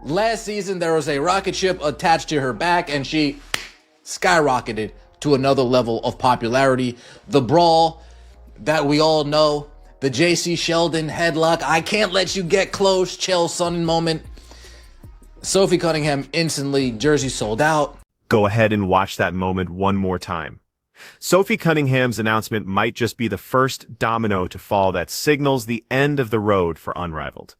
Last season, there was a rocket ship attached to her back, and she skyrocketed to another level of popularity. The brawl that we all know, the J.C. Sheldon headlock, I can't let you get close, Chael Sonnen moment. Sophie Cunningham instantly, jersey sold out. Go ahead and watch that moment one more time. Sophie Cunningham's announcement might just be the first domino to fall that signals the end of the road for Unrivaled.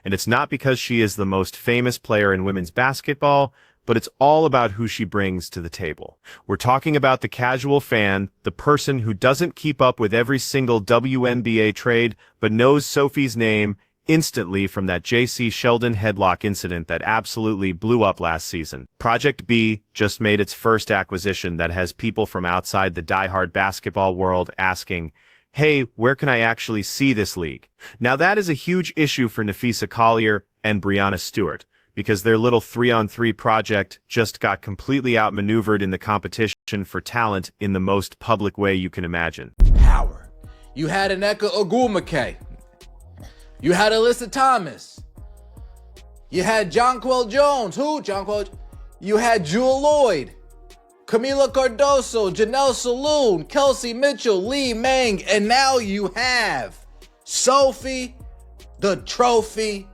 And it's not because she is the most famous player in women's basketball, but it's all about who she brings to the table. We're talking about the casual fan, the person who doesn't keep up with every single WNBA trade, but knows Sophie's name instantly from that J.C. Sheldon headlock incident that absolutely blew up last season. Project B just made its first acquisition that has people from outside the diehard basketball world asking, hey, where can I actually see this league? Now that is a huge issue for Napheesa Collier and Breanna Stewart, because their little 3-on-3 project just got completely outmaneuvered in the competition for talent in the most public way you can imagine. Power. You had Nneka Ogwumike. You had Alyssa Thomas. You had Jonquel Jones. Who? Jonquel. You had Jewel Lloyd, Camila Cardoso, Janelle Saloon, Kelsey Mitchell, Lee Mang, and now you have Sophie, the trophy.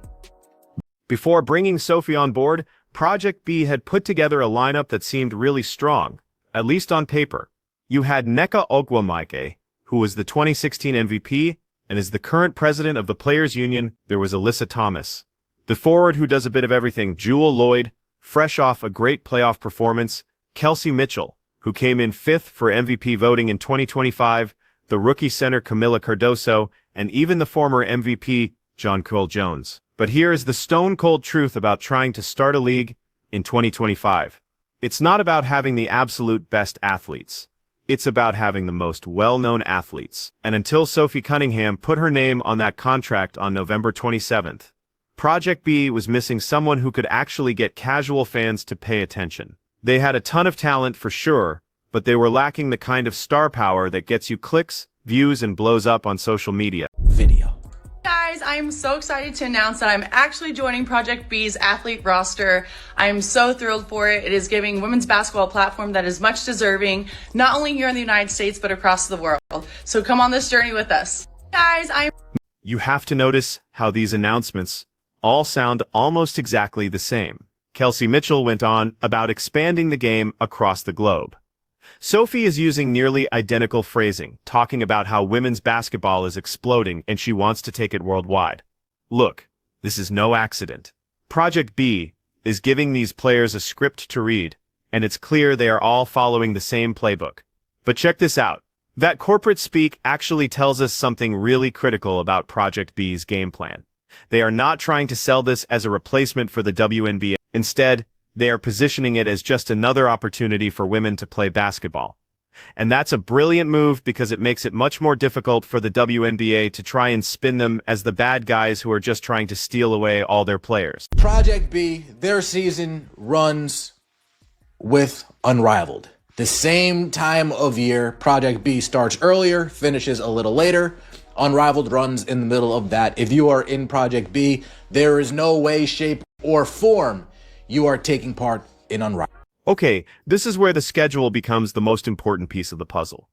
Before bringing Sophie on board, Project B had put together a lineup that seemed really strong, at least on paper. You had Nneka Ogwumike, who was the 2016 MVP, and is the current president of the Players Union. There was Alyssa Thomas, the forward who does a bit of everything, Jewel Lloyd, fresh off a great playoff performance, Kelsey Mitchell, who came in 5th for MVP voting in 2025, the rookie center Camila Cardoso, and even the former MVP, Jonquel Jones. But here is the stone-cold truth about trying to start a league in 2025. It's not about having the absolute best athletes. It's about having the most well-known athletes. And until Sophie Cunningham put her name on that contract on November 27th, Project B was missing someone who could actually get casual fans to pay attention. They had a ton of talent for sure, but they were lacking the kind of star power that gets you clicks, views, and blows up on social media. Video. Guys, I'm so excited to announce that I'm actually joining Project B's athlete roster. I'm so thrilled for it. It is giving women's basketball a platform that is much deserving, not only here in the United States, but across the world. So come on this journey with us. Guys, You have to notice how these announcements all sound almost exactly the same. Kelsey Mitchell went on about expanding the game across the globe. Sophie is using nearly identical phrasing, talking about how women's basketball is exploding and she wants to take it worldwide. Look, this is no accident. Project B is giving these players a script to read, and it's clear they are all following the same playbook. But check this out. That corporate speak actually tells us something really critical about Project B's game plan. They are not trying to sell this as a replacement for the WNBA. Instead, they are positioning it as just another opportunity for women to play basketball. And that's a brilliant move because it makes it much more difficult for the WNBA to try and spin them as the bad guys who are just trying to steal away all their players. Project B, their season runs with Unrivaled. The same time of year, Project B starts earlier, finishes a little later. Unrivaled runs in the middle of that. If you are in Project B, there is no way, shape, or form you are taking part in Unrivaled. Okay, this is where the schedule becomes the most important piece of the puzzle.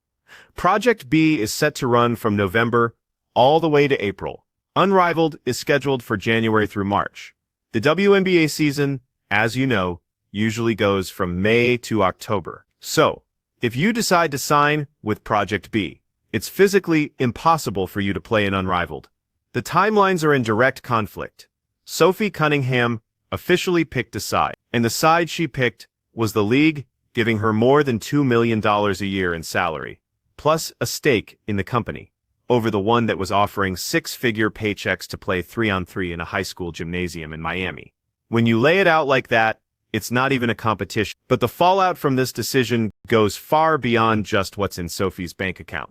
Project B is set to run from November all the way to April. Unrivaled is scheduled for January through March. The WNBA season, as you know, usually goes from May to October. So, if you decide to sign with Project B, it's physically impossible for you to play in Unrivaled. The timelines are in direct conflict. Sophie Cunningham officially picked a side, and the side she picked was the league, giving her more than $2 million a year in salary, plus a stake in the company, over the one that was offering six-figure paychecks to play 3-on-3 in a high school gymnasium in Miami. When you lay it out like that, it's not even a competition. But the fallout from this decision goes far beyond just what's in Sophie's bank account.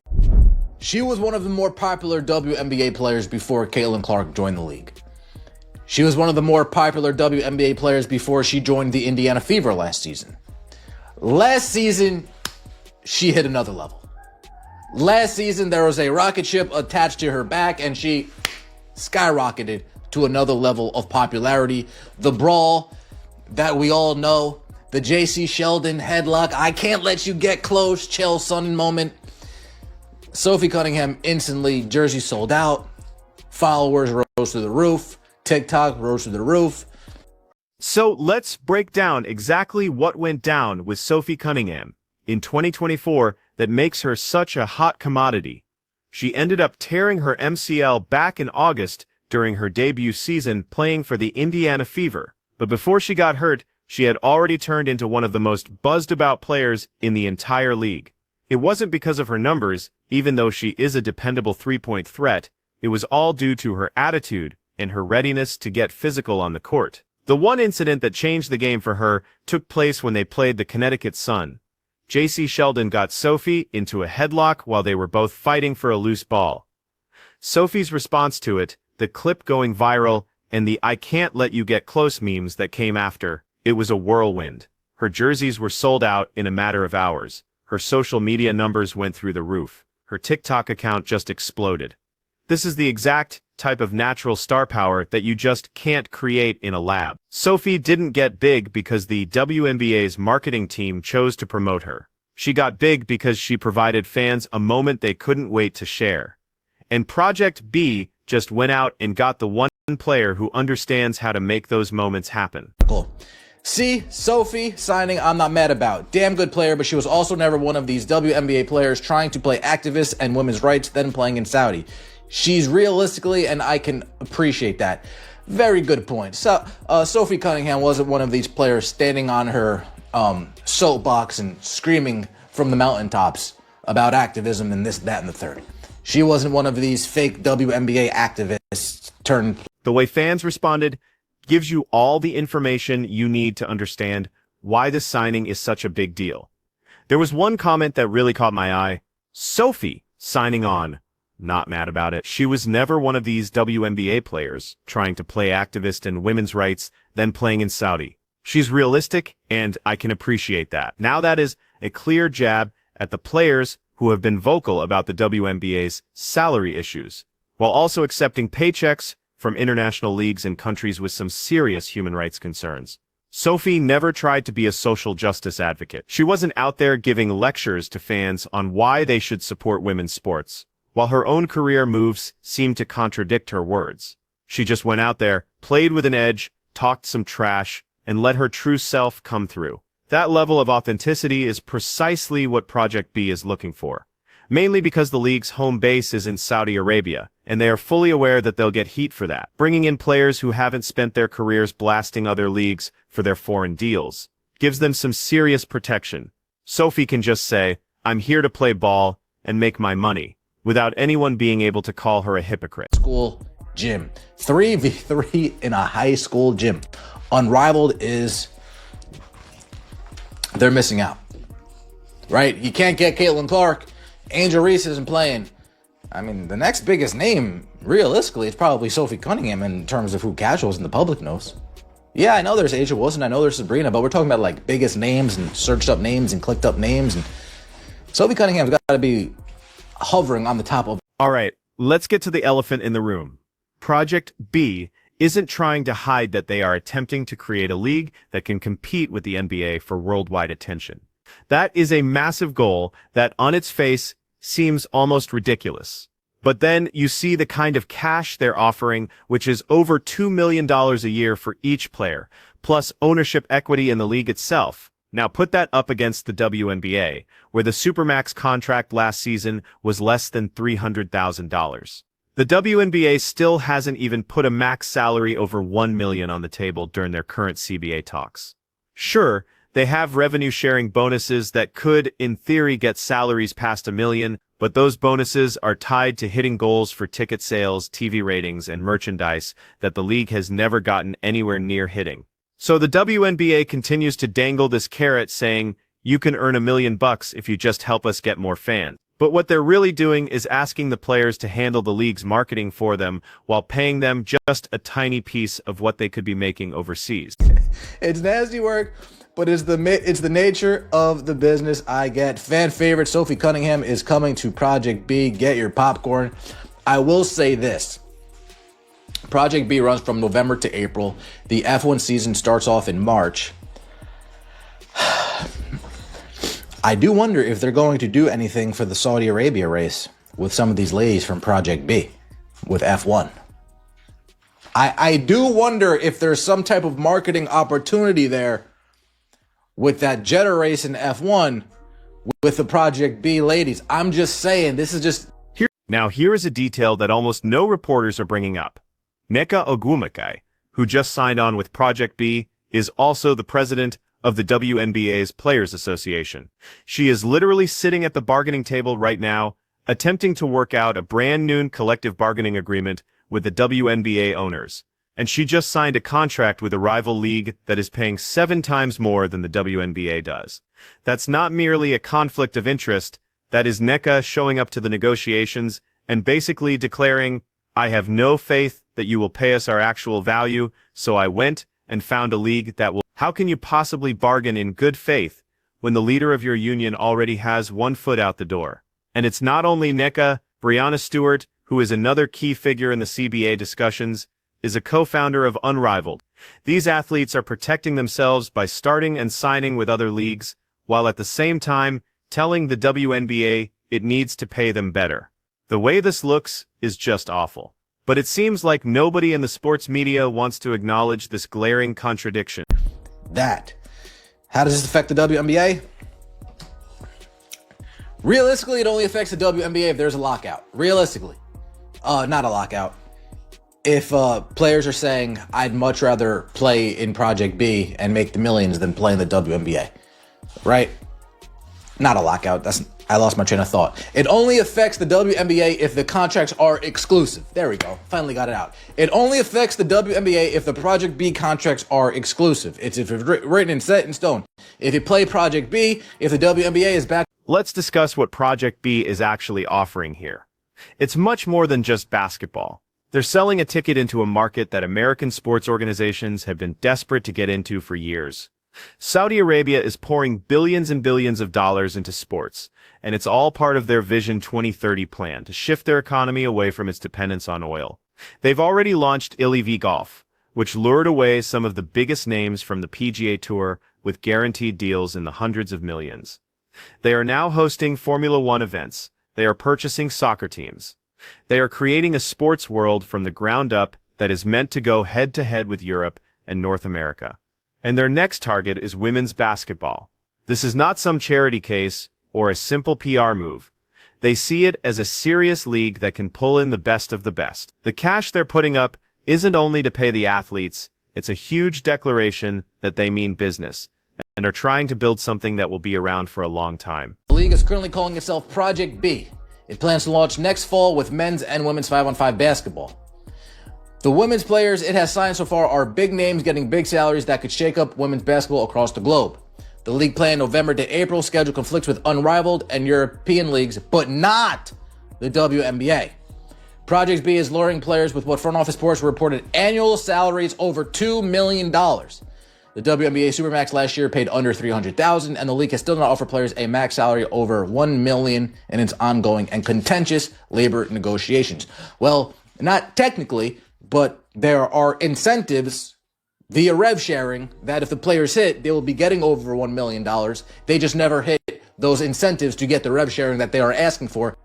She was one of the more popular WNBA players before Caitlin Clark joined the league. She was one of the more popular WNBA players before she joined the Indiana Fever last season. Last season, she hit another level. Last season, there was a rocket ship attached to her back, and she skyrocketed to another level of popularity. The brawl that we all know, the JC Sheldon headlock, I can't let you get close, Chael Sonnen moment. Sophie Cunningham instantly, jersey sold out. Followers rose to the roof. TikTok rose to the roof. So let's break down exactly what went down with Sophie Cunningham in 2024 that makes her such a hot commodity. She ended up tearing her MCL back in August during her debut season playing for the Indiana Fever. But before she got hurt, she had already turned into one of the most buzzed-about players in the entire league. It wasn't because of her numbers, even though she is a dependable three-point threat. It was all due to her attitude and her readiness to get physical on the court. The one incident that changed the game for her took place when they played the Connecticut Sun. JC Sheldon got Sophie into a headlock while they were both fighting for a loose ball. Sophie's response to it, the clip going viral, and the "I can't let you get close" memes that came after, it was a whirlwind. Her jerseys were sold out in a matter of hours. Her social media numbers went through the roof. Her TikTok account just exploded. This is the exact type of natural star power that you just can't create in a lab. Sophie didn't get big because the WNBA's marketing team chose to promote her. She got big because she provided fans a moment they couldn't wait to share. And Project B just went out and got the one player who understands how to make those moments happen. Cool. See, Sophie signing, I'm not mad about. Damn good player, but she was also never one of these WNBA players trying to play activists and women's rights, then playing in Saudi. She's realistically, and I can appreciate that. Very good point. So, Sophie Cunningham wasn't one of these players standing on her soapbox and screaming from the mountaintops about activism and this, that, and the third. She wasn't one of these fake WNBA activists turned. The way fans responded gives you all the information you need to understand why this signing is such a big deal. There was one comment that really caught my eye. Sophie signing on. Not mad about it. She was never one of these WNBA players trying to play activist and women's rights, then playing in Saudi. She's realistic, and I can appreciate that. Now that is a clear jab at the players who have been vocal about the WNBA's salary issues, while also accepting paychecks from international leagues in countries with some serious human rights concerns. Sophie never tried to be a social justice advocate. She wasn't out there giving lectures to fans on why they should support women's sports, while her own career moves seemed to contradict her words. She just went out there, played with an edge, talked some trash, and let her true self come through. That level of authenticity is precisely what Project B is looking for. Mainly because the league's home base is in Saudi Arabia, and they are fully aware that they'll get heat for that. Bringing in players who haven't spent their careers blasting other leagues for their foreign deals gives them some serious protection. Sophie can just say, "I'm here to play ball and make my money," without anyone being able to call her a hypocrite. School gym. 3v3 in a high school gym. Unrivaled is... they're missing out. Right? You can't get Caitlin Clark. Angel Reese isn't playing. I mean, the next biggest name, realistically, is probably Sophie Cunningham in terms of who casuals in the public knows. Yeah, I know there's Asia Wilson, I know there's Sabrina, but we're talking about like biggest names and searched up names and clicked up names. And Sophie Cunningham's got to be hovering on the top of. All right, let's get to the elephant in the room. Project B isn't trying to hide that they are attempting to create a league that can compete with the NBA for worldwide attention. That is a massive goal that on its face seems almost ridiculous. But then you see the kind of cash they're offering, which is over $2 million a year for each player, plus ownership equity in the league itself. Now put that up against the WNBA, where the Supermax contract last season was less than $300,000. The WNBA still hasn't even put a max salary over $1 million on the table during their current CBA talks. Sure, they have revenue-sharing bonuses that could, in theory, get salaries past $1 million, but those bonuses are tied to hitting goals for ticket sales, TV ratings, and merchandise that the league has never gotten anywhere near hitting. So the WNBA continues to dangle this carrot saying, "You can earn $1 million if you just help us get more fans." But what they're really doing is asking the players to handle the league's marketing for them while paying them just a tiny piece of what they could be making overseas. It's nasty work, but it's the nature of the business. I get. Fan favorite Sophie Cunningham is coming to Project B. Get your popcorn. I will say this. Project B runs from November to April. The F1 season starts off in March. I do wonder if they're going to do anything for the Saudi Arabia race with some of these ladies from Project B with F1. I do wonder if there's some type of marketing opportunity there with that Jeddah race in F1 with the Project B ladies. I'm just saying, this is just... Here is a detail that almost no reporters are bringing up. Nneka Ogwumike, who just signed on with Project B, is also the president of the WNBA's Players Association. She is literally sitting at the bargaining table right now, attempting to work out a brand new collective bargaining agreement with the WNBA owners. And she just signed a contract with a rival league that is paying 7 times more than the WNBA does. That's not merely a conflict of interest, that is Nneka showing up to the negotiations and basically declaring, I have no faith that you will pay us our actual value, so I went and found a league that will... How can you possibly bargain in good faith when the leader of your union already has one foot out the door? And it's not only Nneka. Breanna Stewart, who is another key figure in the CBA discussions, is a co-founder of Unrivaled. These athletes are protecting themselves by starting and signing with other leagues, while at the same time telling the WNBA it needs to pay them better. The way this looks is just awful. But it seems like nobody in the sports media wants to acknowledge this glaring contradiction. How does this affect the WNBA? Realistically, it only affects the WNBA if there's a lockout. Realistically. Not a lockout. If players are saying, I'd much rather play in Project B and make the millions than play in the WNBA. Right? Not a lockout. I lost my train of thought. It only affects the WNBA if the contracts are exclusive. There we go. Finally got it out. It only affects the WNBA if the Project B contracts are exclusive. It's if it's written and set in stone. If you play Project B, if the WNBA is back... Let's discuss what Project B is actually offering here. It's much more than just basketball. They're selling a ticket into a market that American sports organizations have been desperate to get into for years. Saudi Arabia is pouring billions and billions of dollars into sports, and it's all part of their Vision 2030 plan to shift their economy away from its dependence on oil. They've already launched LIV Golf, which lured away some of the biggest names from the PGA Tour with guaranteed deals in the hundreds of millions. They are now hosting Formula One events. They are purchasing soccer teams. They are creating a sports world from the ground up that is meant to go head-to-head with Europe and North America. And their next target is women's basketball. This is not some charity case or a simple PR move. They see it as a serious league that can pull in the best of the best. The cash they're putting up isn't only to pay the athletes, it's a huge declaration that they mean business and are trying to build something that will be around for a long time. The league is currently calling itself Project B. It plans to launch next fall with men's and women's 5-on-5 basketball. The women's players it has signed so far are big names getting big salaries that could shake up women's basketball across the globe. The league planned November to April schedule conflicts with Unrivaled and European leagues, but not the WNBA. Project B is luring players with what Front Office Sports reported annual salaries over $2 million. The WNBA Supermax last year paid under $300,000, and the league has still not offered players a max salary over $1 million in its ongoing and contentious labor negotiations. Well, not technically, but there are incentives via rev sharing that if the players hit, they will be getting over $1 million. They just never hit those incentives to get the rev sharing that they are asking for.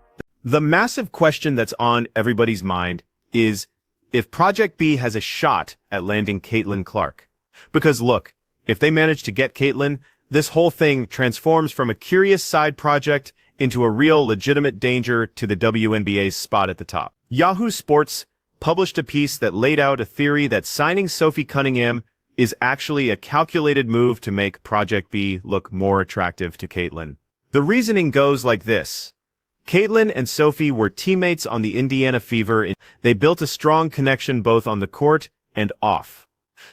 The massive question that's on everybody's mind is if Project B has a shot at landing Caitlin Clark. Because look, if they manage to get Caitlin, this whole thing transforms from a curious side project into a real legitimate danger to the WNBA's spot at the top. Yahoo Sports published a piece that laid out a theory that signing Sophie Cunningham is actually a calculated move to make Project B look more attractive to Caitlin. The reasoning goes like this. Caitlin and Sophie were teammates on the Indiana Fever. They built a strong connection both on the court and off.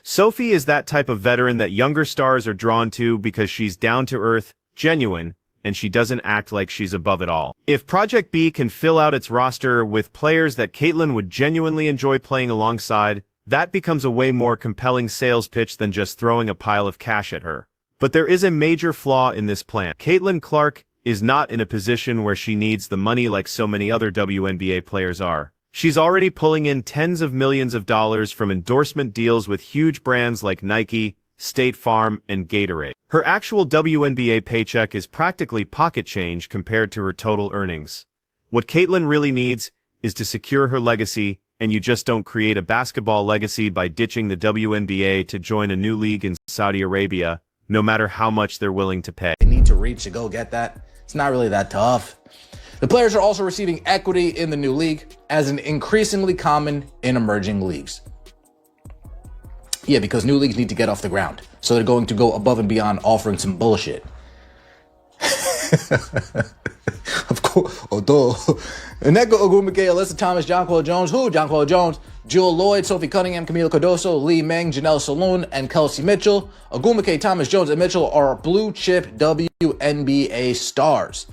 Sophie is that type of veteran that younger stars are drawn to because she's down-to-earth, genuine, and she doesn't act like she's above it all. If Project B can fill out its roster with players that Caitlin would genuinely enjoy playing alongside, that becomes a way more compelling sales pitch than just throwing a pile of cash at her. But there is a major flaw in this plan. Caitlin Clark is not in a position where she needs the money like so many other WNBA players are. She's already pulling in tens of millions of dollars from endorsement deals with huge brands like Nike, State Farm, and Gatorade. Her actual WNBA paycheck is practically pocket change compared to her total earnings. What Caitlin really needs is to secure her legacy, and you just don't create a basketball legacy by ditching the WNBA to join a new league in Saudi Arabia, no matter how much they're willing to pay. They need to reach to go get that. It's not really that tough. The players are also receiving equity in the new league, as an increasingly common in emerging leagues. Yeah, because new leagues need to get off the ground. So they're going to go above and beyond offering some bullshit. Of course, although Nneka Ogwumike, Alyssa Thomas, Jonquel Jones, Jonquel Jones, Jewel Lloyd, Sophie Cunningham, Camila Cardoso, Lee Meng, Janelle Saloon, and Kelsey Mitchell. Ogwumike, Thomas, Jones, and Mitchell are blue chip WNBA stars.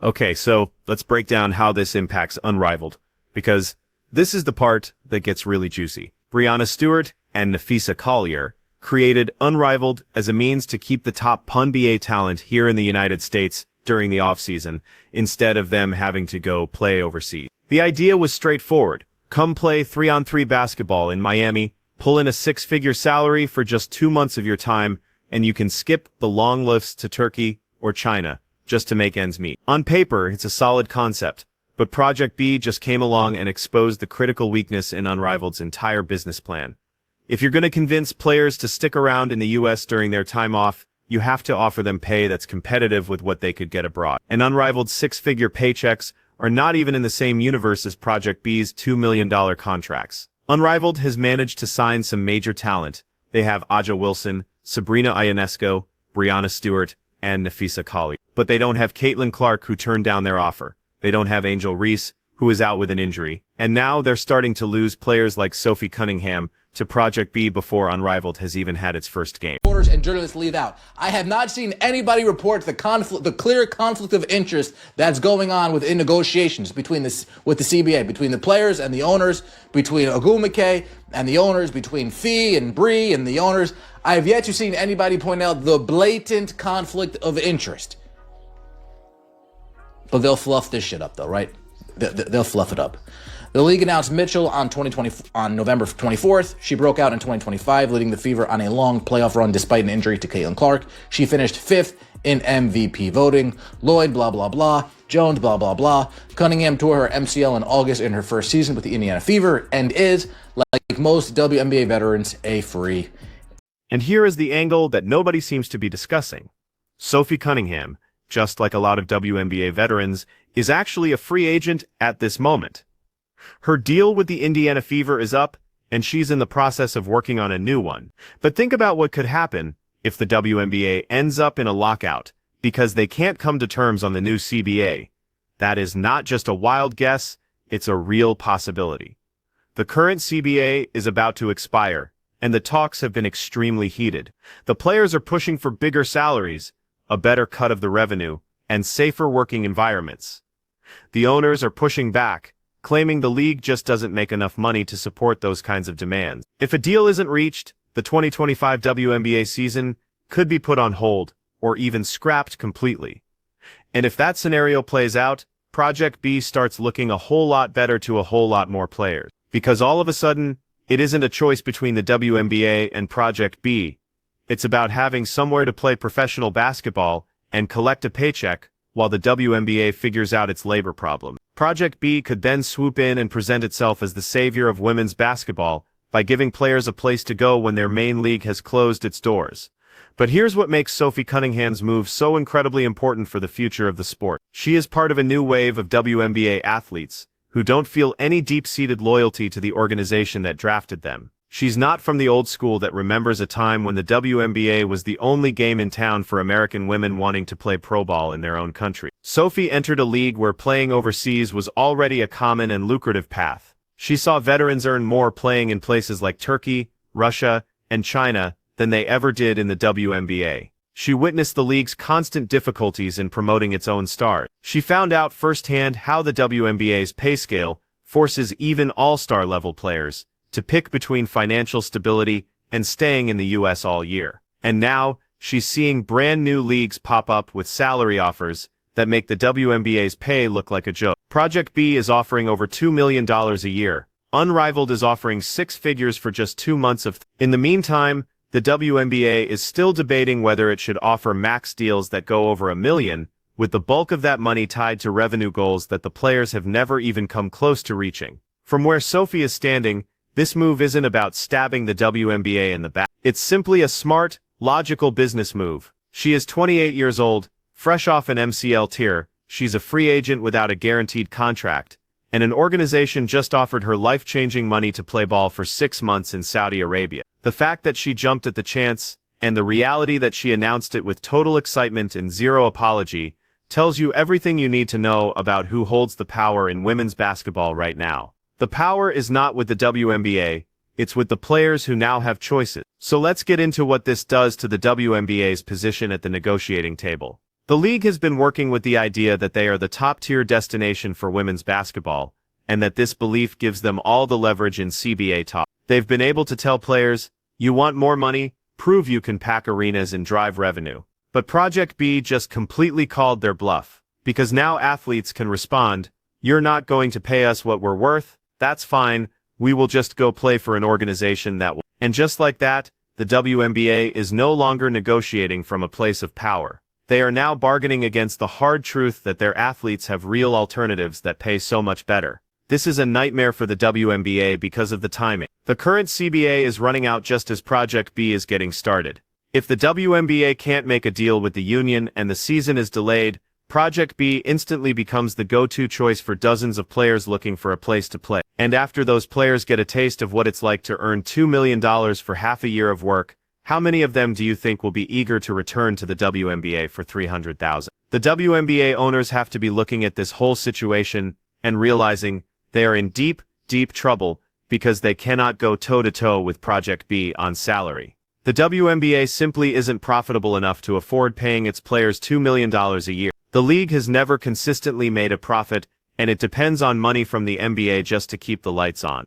Okay, so let's break down how this impacts Unrivaled, because this is the part that gets really juicy. Breanna Stewart and Nafisa Collier created Unrivaled as a means to keep the top NBA talent here in the United States during the offseason, instead of them having to go play overseas. The idea was straightforward. Come play 3-on-3 basketball in Miami, pull in a 6-figure salary for just 2 months of your time, and you can skip the long lifts to Turkey or China just to make ends meet. On paper, it's a solid concept, but Project B just came along and exposed the critical weakness in Unrivaled's entire business plan. If you're going to convince players to stick around in the US during their time off, you have to offer them pay that's competitive with what they could get abroad. And Unrivaled's 6-figure paychecks are not even in the same universe as Project B's $2 million contracts. Unrivaled has managed to sign some major talent. They have Aja Wilson, Sabrina Ionesco, Breanna Stewart, and Nafisa Collier. But they don't have Caitlin Clark, who turned down their offer. They don't have Angel Reese, who is out with an injury. And now they're starting to lose players like Sophie Cunningham to Project B before Unrivaled has even had its first game. Reporters and journalists leave out. I have not seen anybody report the clear conflict of interest that's going on within negotiations between with the CBA, between the players and the owners, between Ogwumike and the owners, between Fee and Bree and the owners. I have yet to see anybody point out the blatant conflict of interest. But they'll fluff this shit up, though, right? They'll fluff it up. The league announced Mitchell on November 24th. She broke out in 2025, leading the Fever on a long playoff run despite an injury to Caitlin Clark. She finished 5th in MVP voting. Lloyd, blah, blah, blah. Jones, blah, blah, blah. Cunningham tore her MCL in August in her first season with the Indiana Fever and is, like most WNBA veterans, a free. And here is the angle that nobody seems to be discussing. Sophie Cunningham, just like a lot of WNBA veterans, is actually a free agent at this moment. Her deal with the Indiana Fever is up, and she's in the process of working on a new one. But think about what could happen if the WNBA ends up in a lockout because they can't come to terms on the new CBA. That is not just a wild guess, it's a real possibility. The current CBA is about to expire, and the talks have been extremely heated. The players are pushing for bigger salaries, a better cut of the revenue, and safer working environments. The owners are pushing back, claiming the league just doesn't make enough money to support those kinds of demands. If a deal isn't reached, the 2025 WNBA season could be put on hold or even scrapped completely. And if that scenario plays out, Project B starts looking a whole lot better to a whole lot more players. Because all of a sudden, it isn't a choice between the WNBA and Project B. It's about having somewhere to play professional basketball and collect a paycheck while the WNBA figures out its labor problem. Project B could then swoop in and present itself as the savior of women's basketball by giving players a place to go when their main league has closed its doors. But here's what makes Sophie Cunningham's move so incredibly important for the future of the sport. She is part of a new wave of WNBA athletes who don't feel any deep-seated loyalty to the organization that drafted them. She's not from the old school that remembers a time when the WNBA was the only game in town for American women wanting to play pro ball in their own country. Sophie entered a league where playing overseas was already a common and lucrative path. She saw veterans earn more playing in places like Turkey, Russia, and China than they ever did in the WNBA. She witnessed the league's constant difficulties in promoting its own stars. She found out firsthand how the WNBA's pay scale forces even all-star level players to pick between financial stability and staying in the US all year. And now, she's seeing brand new leagues pop up with salary offers that make the WNBA's pay look like a joke. Project B is offering over $2 million a year. Unrivaled is offering 6 figures for just 2 months of. In the meantime, the WNBA is still debating whether it should offer max deals that go over $1 million, with the bulk of that money tied to revenue goals that the players have never even come close to reaching. From where Sophie is standing, this move isn't about stabbing the WNBA in the back. It's simply a smart, logical business move. She is 28 years old, fresh off an MCL tier, she's a free agent without a guaranteed contract, and an organization just offered her life-changing money to play ball for 6 months in Saudi Arabia. The fact that she jumped at the chance, and the reality that she announced it with total excitement and zero apology, tells you everything you need to know about who holds the power in women's basketball right now. The power is not with the WNBA, it's with the players who now have choices. So let's get into what this does to the WNBA's position at the negotiating table. The league has been working with the idea that they are the top-tier destination for women's basketball, and that this belief gives them all the leverage in CBA talk. They've been able to tell players, you want more money? Prove you can pack arenas and drive revenue. But Project B just completely called their bluff. Because now athletes can respond, you're not going to pay us what we're worth? That's fine, we will just go play for an organization that will. And just like that, the WNBA is no longer negotiating from a place of power. They are now bargaining against the hard truth that their athletes have real alternatives that pay so much better. This is a nightmare for the WNBA because of the timing. The current CBA is running out just as Project B is getting started. If the WNBA can't make a deal with the union and the season is delayed, Project B instantly becomes the go-to choice for dozens of players looking for a place to play. And after those players get a taste of what it's like to earn $2 million for half a year of work, how many of them do you think will be eager to return to the WNBA for $300,000? The WNBA owners have to be looking at this whole situation and realizing they are in deep, deep trouble because they cannot go toe-to-toe with Project B on salary. The WNBA simply isn't profitable enough to afford paying its players $2 million a year. The league has never consistently made a profit, and it depends on money from the NBA just to keep the lights on.